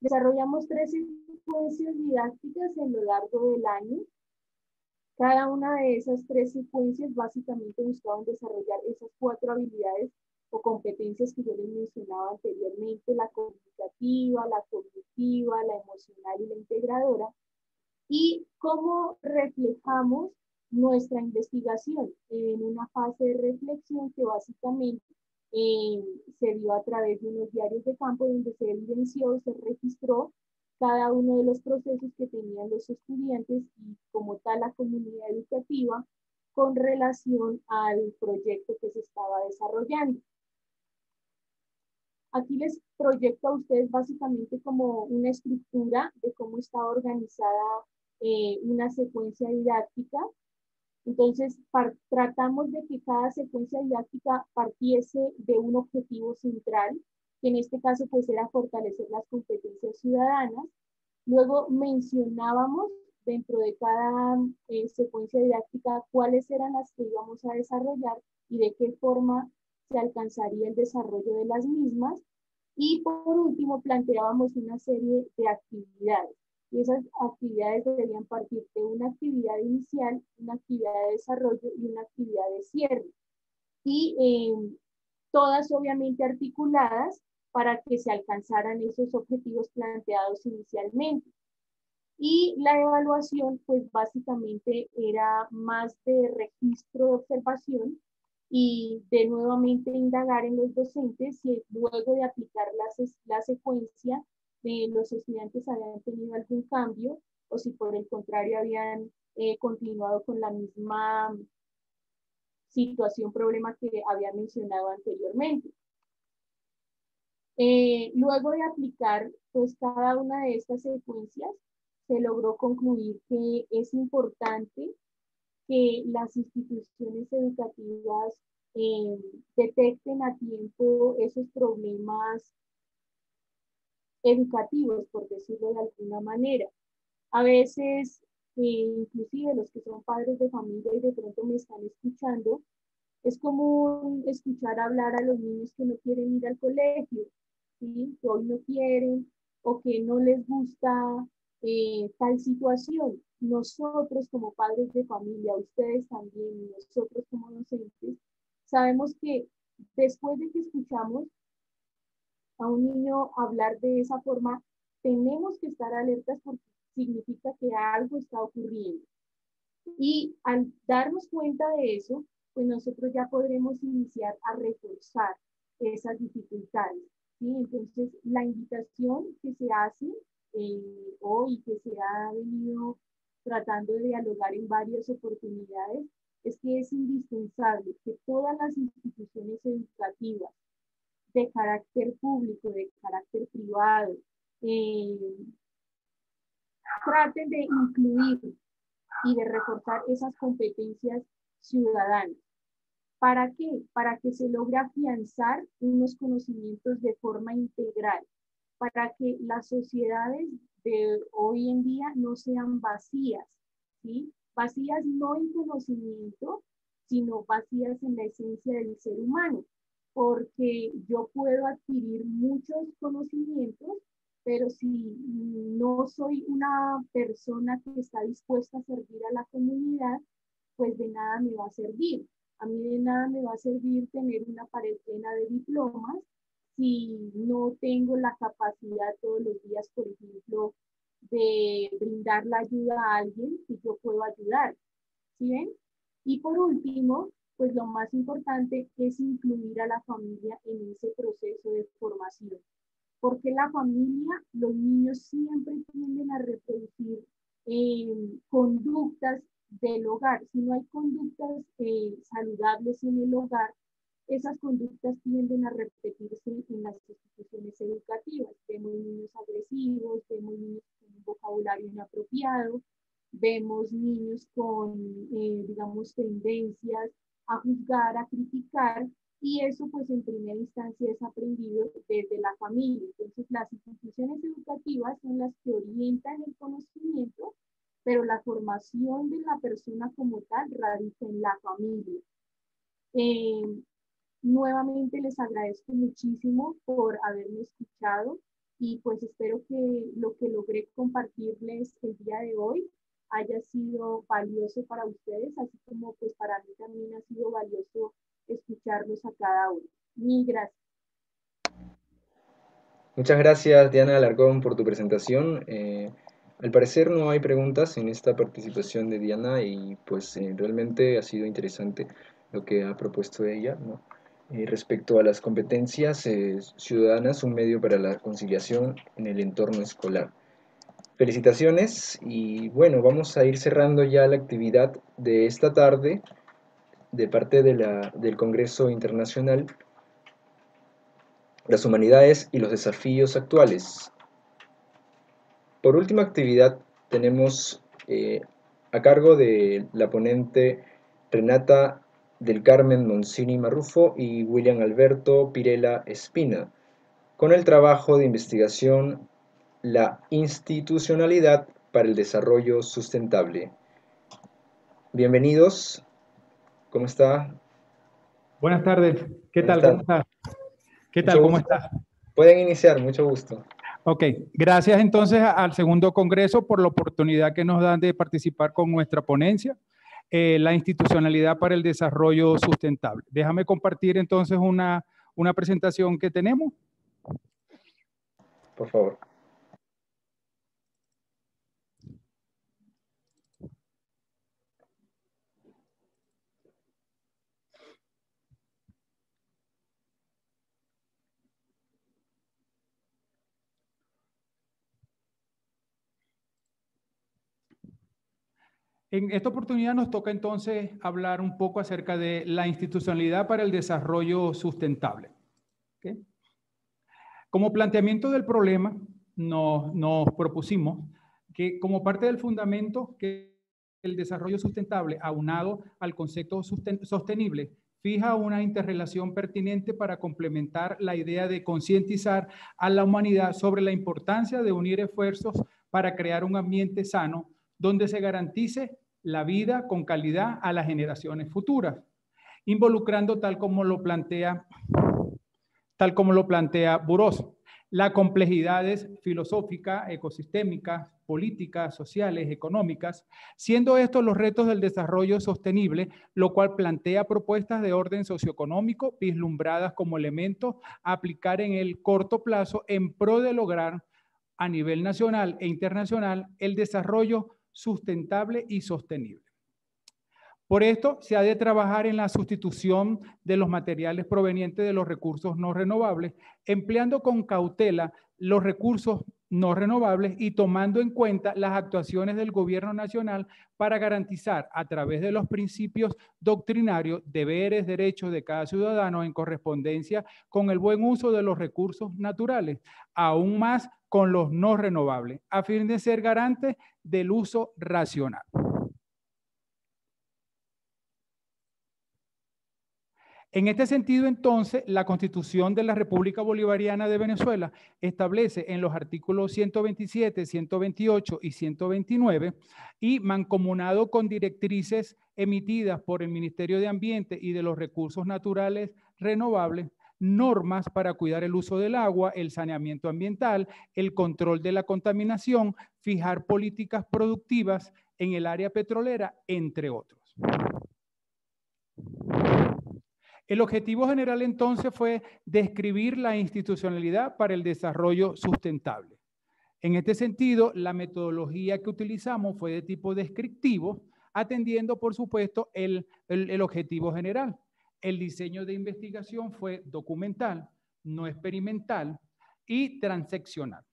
Desarrollamos 3 secuencias didácticas en lo largo del año. Cada una de esas 3 secuencias básicamente buscaban desarrollar esas 4 habilidades o competencias que yo les mencionaba anteriormente: la comunicativa, la cognitiva, la emocional y la integradora. Y cómo reflejamos nuestra investigación en una fase de reflexión que básicamente se dio a través de unos diarios de campo donde se evidenció, se registró cada uno de los procesos que tenían los estudiantes y como tal la comunidad educativa con relación al proyecto que se estaba desarrollando. Aquí les proyecto a ustedes básicamente como una estructura de cómo está organizada una secuencia didáctica. Entonces, tratamos de que cada secuencia didáctica partiese de un objetivo central, que en este caso pues era fortalecer las competencias ciudadanas. Luego mencionábamos dentro de cada secuencia didáctica cuáles eran las que íbamos a desarrollar y de qué forma se alcanzaría el desarrollo de las mismas. Y por último planteábamos una serie de actividades. Y esas actividades deberían partir de una actividad inicial, una actividad de desarrollo y una actividad de cierre. Y todas obviamente articuladas para que se alcanzaran esos objetivos planteados inicialmente. Y la evaluación, pues básicamente era más de registro de observación y de nuevamente indagar en los docentes si luego de aplicar la secuencia los estudiantes habían tenido algún cambio o si por el contrario habían continuado con la misma situación, problema que había mencionado anteriormente. Luego de aplicar pues cada una de estas secuencias, se logró concluir que es importante que las instituciones educativas detecten a tiempo esos problemas educativos, por decirlo de alguna manera. A veces, inclusive los que son padres de familia y de pronto me están escuchando, es común escuchar hablar a los niños que no quieren ir al colegio, ¿sí? Que hoy no quieren o que no les gusta tal situación. Nosotros como padres de familia, ustedes también, nosotros como docentes, sabemos que después de que escuchamos a un niño hablar de esa forma, tenemos que estar alertas porque significa que algo está ocurriendo. Y al darnos cuenta de eso, pues nosotros ya podremos iniciar a reforzar esas dificultades, ¿sí? Entonces, la invitación que se hace hoy, que se ha venido tratando de dialogar en varias oportunidades, es que es indispensable que todas las instituciones educativas de carácter público, de carácter privado, traten de incluir y de reforzar esas competencias ciudadanas. ¿Para qué? Para que se logre afianzar unos conocimientos de forma integral, para que las sociedades de hoy en día no sean vacías, ¿sí? Vacías no en conocimiento, sino vacías en la esencia del ser humano, porque yo puedo adquirir muchos conocimientos, pero si no soy una persona que está dispuesta a servir a la comunidad, pues de nada me va a servir. A mí de nada me va a servir tener una pared llena de diplomas si no tengo la capacidad todos los días, por ejemplo, de brindar la ayuda a alguien que yo puedo ayudar. ¿Sí ven? Y por último, pues lo más importante es incluir a la familia en ese proceso de formación. Porque la familia, los niños siempre tienden a reproducir conductas del hogar. Si no hay conductas saludables en el hogar, esas conductas tienden a repetirse en las instituciones educativas. Vemos niños agresivos, vemos niños con un vocabulario inapropiado, vemos niños con, digamos, tendencias a juzgar, a criticar, y eso pues en primera instancia es aprendido desde la familia. Entonces las instituciones educativas son las que orientan el conocimiento, pero la formación de la persona como tal radica en la familia. Nuevamente les agradezco muchísimo por haberme escuchado y pues espero que lo que logré compartirles el día de hoy haya sido valioso para ustedes, así como pues para mí también ha sido valioso escucharlos a cada uno. Mil gracias. Muchas gracias, Diana Alarcón, por tu presentación. Al parecer no hay preguntas en esta participación de Diana y pues realmente ha sido interesante lo que ha propuesto ella, ¿no? Respecto a las competencias ciudadanas, un medio para la conciliación en el entorno escolar. Felicitaciones y bueno, vamos a ir cerrando ya la actividad de esta tarde de parte del Congreso Internacional, las humanidades y los desafíos actuales. Por última actividad tenemos a cargo de la ponente Renata del Carmen Monsini Marrufo y William Alberto Pirela Espina, con el trabajo de investigación La institucionalidad para el desarrollo sustentable. Bienvenidos, ¿cómo está? Buenas tardes, ¿qué Buenas tal? ¿Cómo tardes. estás? ¿Qué Mucho tal? ¿Cómo gusto. estás? Pueden iniciar, mucho gusto. Ok, gracias entonces al segundo congreso por la oportunidad que nos dan de participar con nuestra ponencia, la institucionalidad para el desarrollo sustentable. Déjame compartir entonces una presentación que tenemos. Por favor. En esta oportunidad nos toca entonces hablar un poco acerca de la institucionalidad para el desarrollo sustentable. ¿Okay? Como planteamiento del problema, nos propusimos que como parte del fundamento que el desarrollo sustentable, aunado al concepto sostenible, fija una interrelación pertinente para complementar la idea de concientizar a la humanidad sobre la importancia de unir esfuerzos para crear un ambiente sano donde se garantice la vida con calidad a las generaciones futuras, involucrando tal como lo plantea Burós, las complejidades filosóficas, ecosistémicas, políticas, sociales, económicas, siendo estos los retos del desarrollo sostenible, lo cual plantea propuestas de orden socioeconómico vislumbradas como elementos a aplicar en el corto plazo en pro de lograr a nivel nacional e internacional el desarrollo sustentable y sostenible. Por esto, se ha de trabajar en la sustitución de los materiales provenientes de los recursos no renovables, empleando con cautela los recursos no renovables y tomando en cuenta las actuaciones del gobierno nacional para garantizar a través de los principios doctrinarios, deberes, derechos de cada ciudadano en correspondencia con el buen uso de los recursos naturales, aún más con los no renovables, a fin de ser garantes del uso racional. En este sentido, entonces, la Constitución de la República Bolivariana de Venezuela establece en los artículos 127, 128 y 129 y mancomunado con directrices emitidas por el Ministerio de Ambiente y de los Recursos Naturales Renovables, normas para cuidar el uso del agua, el saneamiento ambiental, el control de la contaminación, fijar políticas productivas en el área petrolera, entre otros. El objetivo general entonces fue describir la institucionalidad para el desarrollo sustentable. En este sentido, la metodología que utilizamos fue de tipo descriptivo, atendiendo, por supuesto, el objetivo general. El diseño de investigación fue documental, no experimental y transeccional.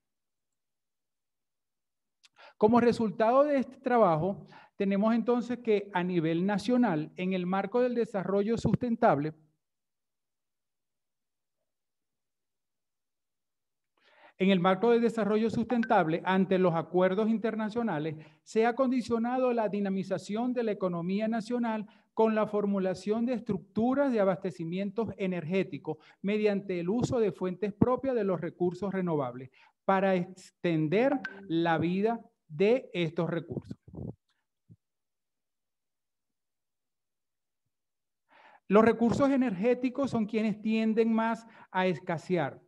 Como resultado de este trabajo, tenemos entonces que a nivel nacional, en el marco del desarrollo sustentable, ante los acuerdos internacionales, se ha condicionado la dinamización de la economía nacional con la formulación de estructuras de abastecimientos energéticos mediante el uso de fuentes propias de los recursos renovables para extender la vida de estos recursos. Los recursos energéticos son quienes tienden más a escasear.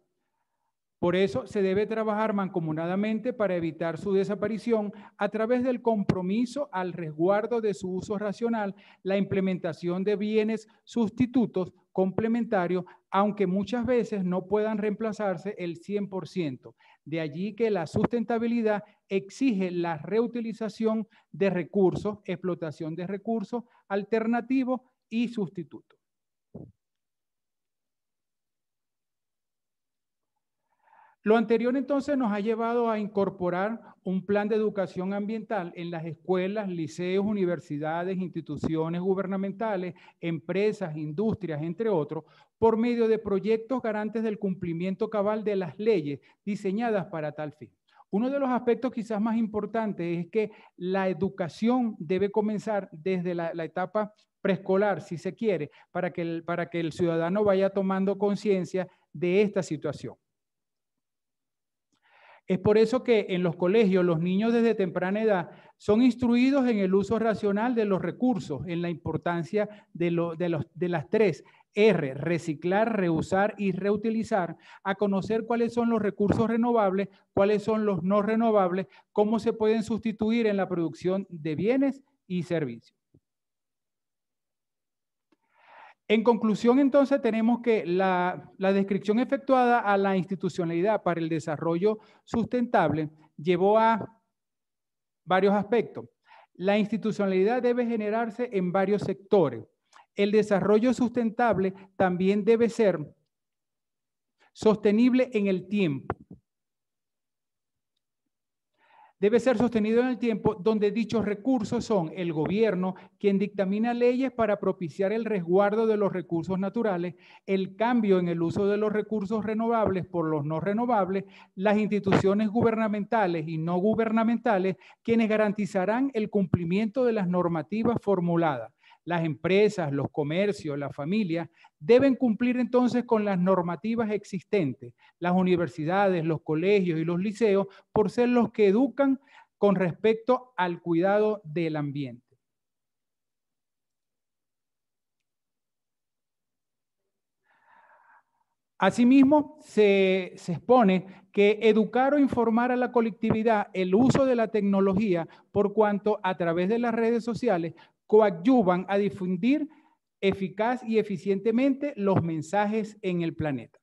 Por eso se debe trabajar mancomunadamente para evitar su desaparición a través del compromiso al resguardo de su uso racional, la implementación de bienes sustitutos complementarios, aunque muchas veces no puedan reemplazarse el 100%. De allí que la sustentabilidad exige la reutilización de recursos, explotación de recursos alternativos y sustitutos. Lo anterior entonces nos ha llevado a incorporar un plan de educación ambiental en las escuelas, liceos, universidades, instituciones gubernamentales, empresas, industrias, entre otros, por medio de proyectos garantes del cumplimiento cabal de las leyes diseñadas para tal fin. Uno de los aspectos quizás más importantes es que la educación debe comenzar desde la etapa preescolar, si se quiere, para que el ciudadano vaya tomando conciencia de esta situación. Es por eso que en los colegios los niños desde temprana edad son instruidos en el uso racional de los recursos, en la importancia de las 3 R, reciclar, reusar y reutilizar, a conocer cuáles son los recursos renovables, cuáles son los no renovables, cómo se pueden sustituir en la producción de bienes y servicios. En conclusión, entonces, tenemos que la descripción efectuada a la institucionalidad para el desarrollo sustentable llevó a varios aspectos. La institucionalidad debe generarse en varios sectores. El desarrollo sustentable también debe ser sostenible en el tiempo. Debe ser sostenido en el tiempo, donde dichos recursos son el gobierno quien dictamina leyes para propiciar el resguardo de los recursos naturales, el cambio en el uso de los recursos renovables por los no renovables, las instituciones gubernamentales y no gubernamentales quienes garantizarán el cumplimiento de las normativas formuladas. Las empresas, los comercios, las familias deben cumplir entonces con las normativas existentes. Las universidades, los colegios y los liceos, por ser los que educan con respecto al cuidado del ambiente. Asimismo, se expone que educar o informar a la colectividad el uso de la tecnología, por cuanto a través de las redes sociales coadyuvan a difundir eficaz y eficientemente los mensajes en el planeta.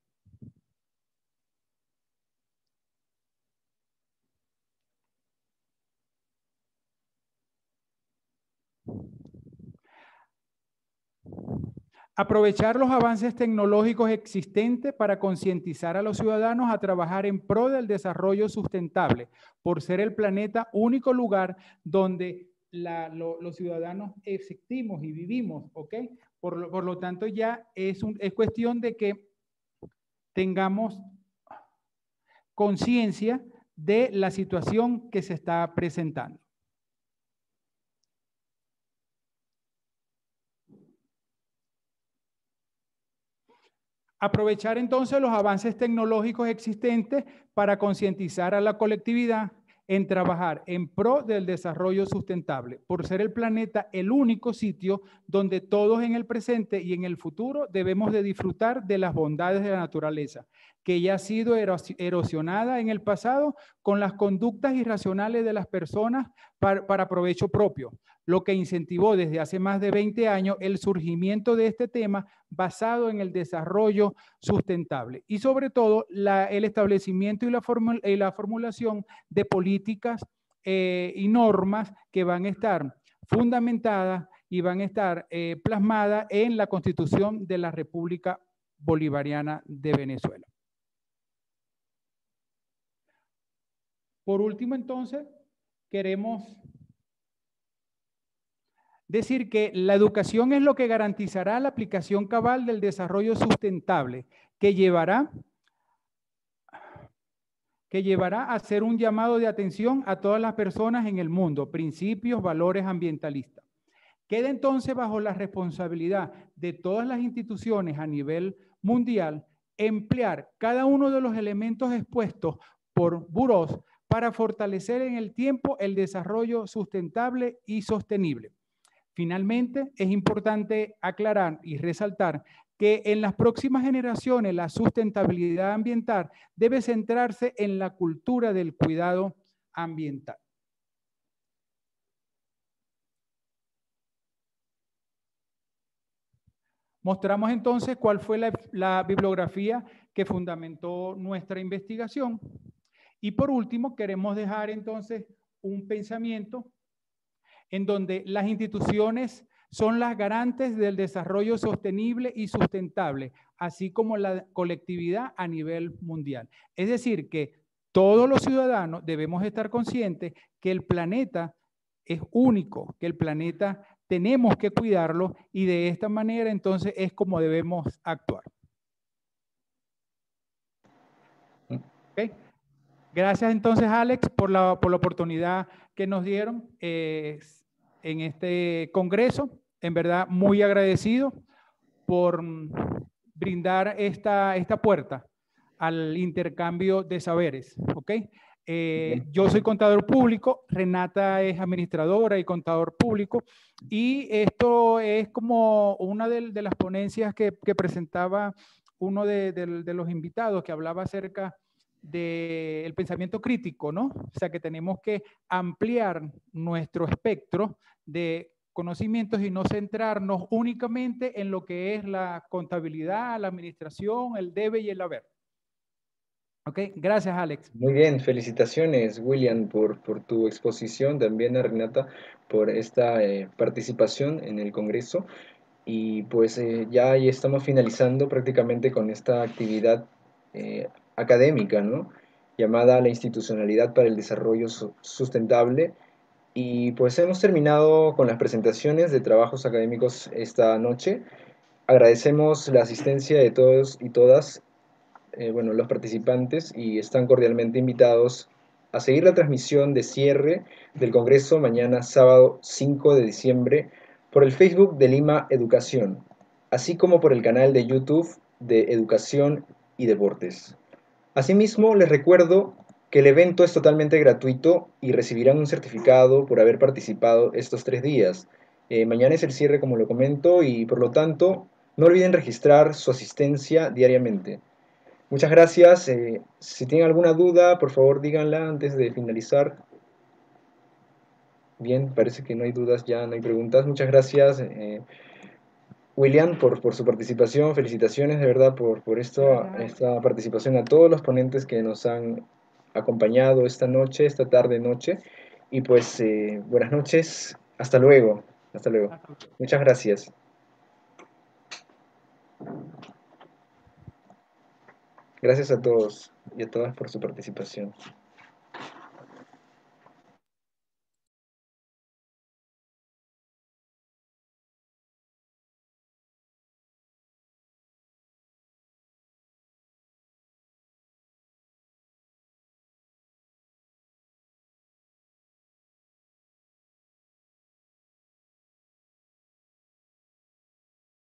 Aprovechar los avances tecnológicos existentes para concientizar a los ciudadanos a trabajar en pro del desarrollo sustentable, por ser el planeta único lugar donde los ciudadanos existimos y vivimos, ¿ok? Por lo tanto, ya es cuestión de que tengamos conciencia de la situación que se está presentando. Aprovechar entonces los avances tecnológicos existentes para concientizar a la colectividad en trabajar en pro del desarrollo sustentable, por ser el planeta el único sitio donde todos en el presente y en el futuro debemos de disfrutar de las bondades de la naturaleza, que ya ha sido erosionada en el pasado con las conductas irracionales de las personas para provecho propio, lo que incentivó desde hace más de 20 años el surgimiento de este tema basado en el desarrollo sustentable y sobre todo el establecimiento y la formulación de políticas y normas que van a estar fundamentadas y van a estar plasmadas en la Constitución de la República Bolivariana de Venezuela. Por último, entonces, queremos decir que la educación es lo que garantizará la aplicación cabal del desarrollo sustentable, que llevará a hacer un llamado de atención a todas las personas en el mundo, principios, valores ambientalistas. Queda entonces bajo la responsabilidad de todas las instituciones a nivel mundial emplear cada uno de los elementos expuestos por Burós para fortalecer en el tiempo el desarrollo sustentable y sostenible. Finalmente, es importante aclarar y resaltar que en las próximas generaciones la sustentabilidad ambiental debe centrarse en la cultura del cuidado ambiental. Mostramos entonces cuál fue la bibliografía que fundamentó nuestra investigación. Y por último, queremos dejar entonces un pensamiento en donde las instituciones son las garantes del desarrollo sostenible y sustentable, así como la colectividad a nivel mundial. Es decir, que todos los ciudadanos debemos estar conscientes que el planeta es único, que el planeta tenemos que cuidarlo y de esta manera entonces es como debemos actuar. ¿Okay? Gracias entonces, Alex, por la oportunidad que nos dieron en este congreso. En verdad, muy agradecido por brindar esta puerta al intercambio de saberes. ¿Ok? Yo soy contador público, Renata es administradora y contador público, y esto es como una de las ponencias que presentaba uno de los invitados que hablaba acerca del pensamiento crítico, ¿no? O sea, que tenemos que ampliar nuestro espectro de conocimientos y no centrarnos únicamente en lo que es la contabilidad, la administración, el debe y el haber. Ok, gracias, Alex. Muy bien, felicitaciones, William, por tu exposición, también a Renata por esta participación en el Congreso. Y pues ya estamos finalizando prácticamente con esta actividad académica, ¿no? Llamada la Institucionalidad para el Desarrollo Sustentable. Y pues hemos terminado con las presentaciones de trabajos académicos esta noche. Agradecemos la asistencia de todos y todas, bueno, los participantes, y están cordialmente invitados a seguir la transmisión de cierre del Congreso mañana sábado 5 de diciembre por el Facebook de Lima Educación, así como por el canal de YouTube de Educación y Deportes. Asimismo, les recuerdo que el evento es totalmente gratuito y recibirán un certificado por haber participado estos 3 días. Mañana es el cierre, como lo comento, y por lo tanto, no olviden registrar su asistencia diariamente. Muchas gracias. Si tienen alguna duda, por favor díganla antes de finalizar. Bien, parece que no hay dudas, ya no hay preguntas. Muchas gracias, William, por su participación. Felicitaciones de verdad por esta participación a todos los ponentes que nos han acompañado esta noche, esta tarde-noche. Y pues buenas noches. Hasta luego. Hasta luego. Muchas gracias. Gracias a todos y a todas por su participación.